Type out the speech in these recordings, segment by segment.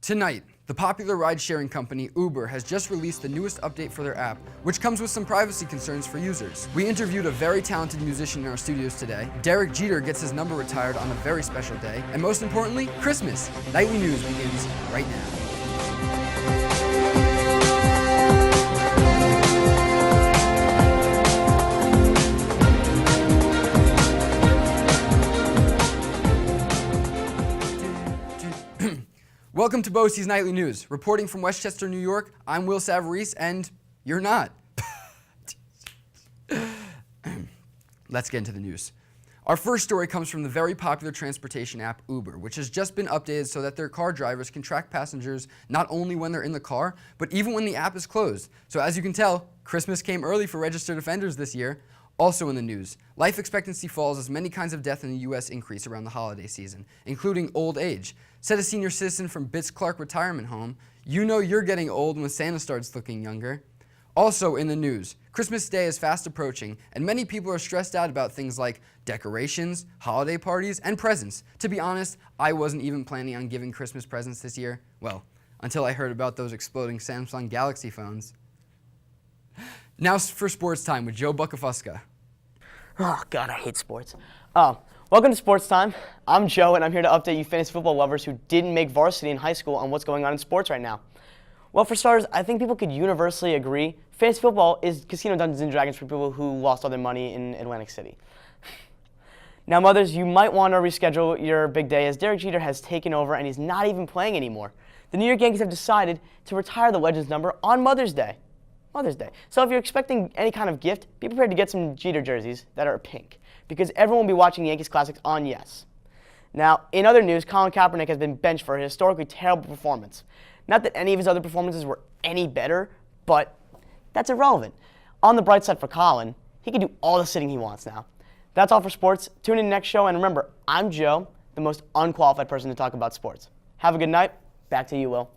Tonight, the popular ride-sharing company Uber has just released the newest update for their app, which comes with some privacy concerns for users. We interviewed a very talented musician in our studios today. Derek Jeter gets his number retired on a very special day. And most importantly, Christmas. Nightly News begins right now. Welcome to BOCES Nightly News. Reporting from Westchester, New York, I'm Will Savarese, and you're not. Let's get into the news. Our first story comes from the very popular transportation app Uber, which has just been updated so that their car drivers can track passengers not only when they're in the car, but even when the app is closed. So as you can tell, Christmas came early for registered offenders this year. Also in the news, life expectancy falls as many kinds of death in the U.S. increase around the holiday season, including old age. Said a senior citizen from Bitts Clark Retirement Home, "You know you're getting old when Santa starts looking younger." Also in the news, Christmas Day is fast approaching, and many people are stressed out about things like decorations, holiday parties, and presents. To be honest, I wasn't even planning on giving Christmas presents this year. Well, until I heard about those exploding Samsung Galaxy phones. Now for sports time with Joe Buckafuska. Oh, God, I hate sports. Welcome to Sports Time. I'm Joe, and I'm here to update you fantasy football lovers who didn't make varsity in high school on what's going on in sports right now. Well, for starters, I think people could universally agree fantasy football is Casino Dungeons & Dragons for people who lost all their money in Atlantic City. Now, mothers, you might want to reschedule your big day as Derek Jeter has taken over and he's not even playing anymore. The New York Yankees have decided to retire the Legends number on Mother's Day. So if you're expecting any kind of gift, be prepared to get some Jeter jerseys that are pink, because everyone will be watching the Yankees Classics on Yes. Now, in other news, Colin Kaepernick has been benched for a historically terrible performance. Not that any of his other performances were any better, but that's irrelevant. On the bright side for Colin, he can do all the sitting he wants now. That's all for sports. Tune in next show, and remember, I'm Joe, the most unqualified person to talk about sports. Have a good night. Back to you, Will.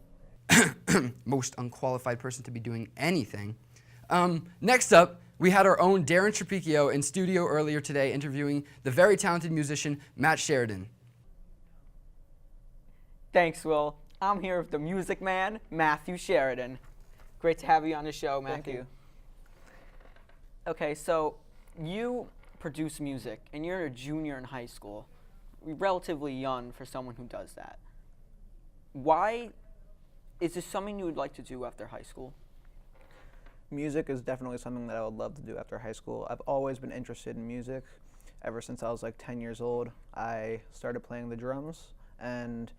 Most unqualified person to be doing anything. Next up, we had our own Darren Trapicchio in studio earlier today interviewing the very talented musician Matt Sheridan. Thanks, Will. I'm here with the music man, Matthew Sheridan. Great to have you on the show, Matthew. Thank you. Okay, so you produce music, and you're a junior in high school. Relatively young for someone who does that. Why is this something you would like to do after high school? Music is definitely something that I would love to do after high school. I've always been interested in music. Ever since I was like 10 years old, I started playing the drums, and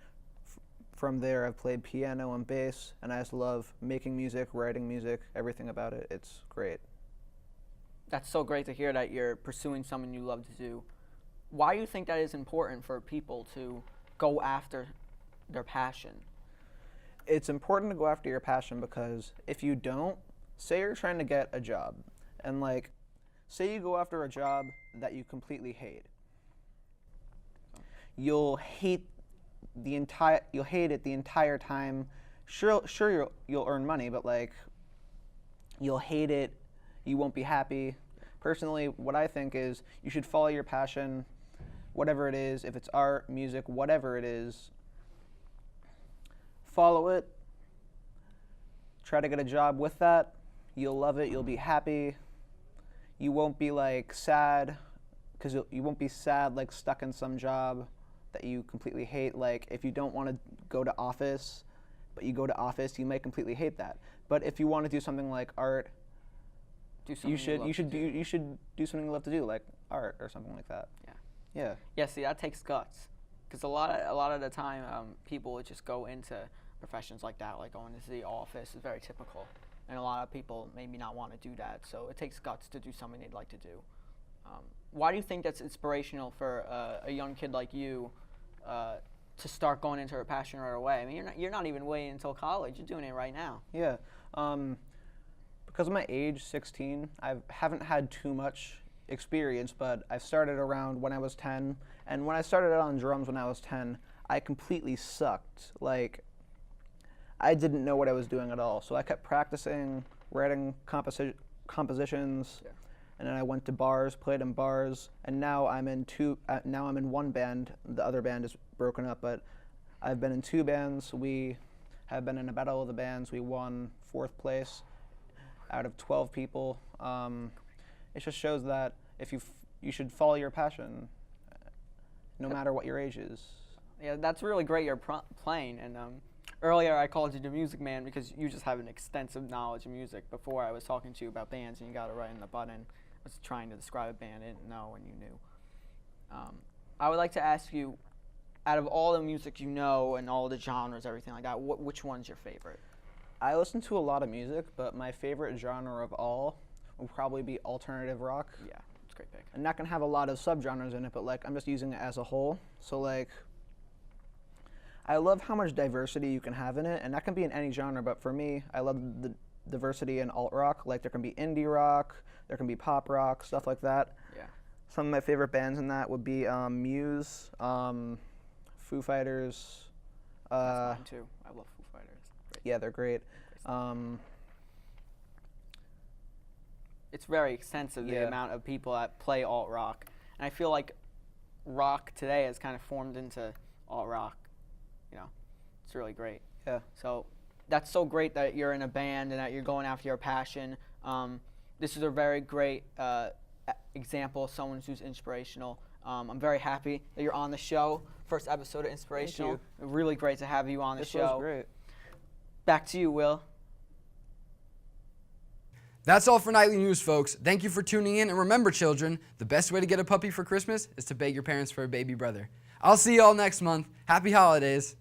from there I've played piano and bass, and I just love making music, writing music, everything about it. It's great. That's so great to hear that you're pursuing something you love to do. Why do you think that is important for people to go after their passion? It's important to go after your passion because if you don't, say you're trying to get a job, and like, say you go after a job that you completely hate. You'll hate it the entire time. Sure you'll earn money, but like, you'll hate it. You won't be happy. Personally, what I think is you should follow your passion, whatever it is. If it's art, music, whatever it is, follow it. Try to get a job with that. You'll love it. You'll be happy. You won't be like sad, because you won't be sad like stuck in some job that you completely hate. Like if you don't want to go to office, but you go to office, you might completely hate that. But if you want to do something like art, you should do something you love to do, like art or something like that. Yeah. Yeah. See, that takes guts, because a lot of the time, people would just go into professions like that, like going into the office is very typical, and a lot of people maybe not want to do that. So it takes guts to do something they'd like to do. Why do you think that's inspirational for a young kid like you to start going into a passion right away? I mean, you're not even waiting until college. You're doing it right now. Yeah. Because of my age, 16, I haven't had too much experience, but I started around when I was 10, and when I started out on drums when I was 10, I completely sucked. Like, I didn't know what I was doing at all, so I kept practicing, writing compositions, and then I went to bars, played in bars, and now I'm in one band. The other band is broken up, but I've been in two bands. We have been in a battle of the bands. We won 4th place out of 12 people. It just shows that if you should follow your passion, no matter what your age is. Yeah, that's really great you're playing. And earlier I called you the music man because you just have an extensive knowledge of music. Before I was talking to you about bands and you got it right in the button. I was trying to describe a band I didn't know and you knew. I would like to ask you, out of all the music you know and all the genres, everything like that, which one's your favorite? I listen to a lot of music, but my favorite genre of all will probably be alternative rock. Yeah, it's a great pick. I'm not gonna have a lot of subgenres in it, but like I'm just using it as a whole. So like, I love how much diversity you can have in it, and that can be in any genre. But for me, I love the diversity in alt rock. Like there can be indie rock, there can be pop rock, stuff like that. Yeah. Some of my favorite bands in that would be Muse, Foo Fighters. That's mine too. I love Foo Fighters. Great. Yeah, they're great. It's very extensive, the Yeah. amount of people that play alt rock. And I feel like rock today has kind of formed into alt rock. You know, it's really great. Yeah. So that's so great that you're in a band and that you're going after your passion. This is a very great example of someone who's inspirational. I'm very happy that you're on the show. First episode of Inspirational. Really great to have you on the This show. was great. Back to you, Will. That's all for Nightly News, folks. Thank you for tuning in, and remember, children, the best way to get a puppy for Christmas is to beg your parents for a baby brother. I'll see you all next month. Happy holidays.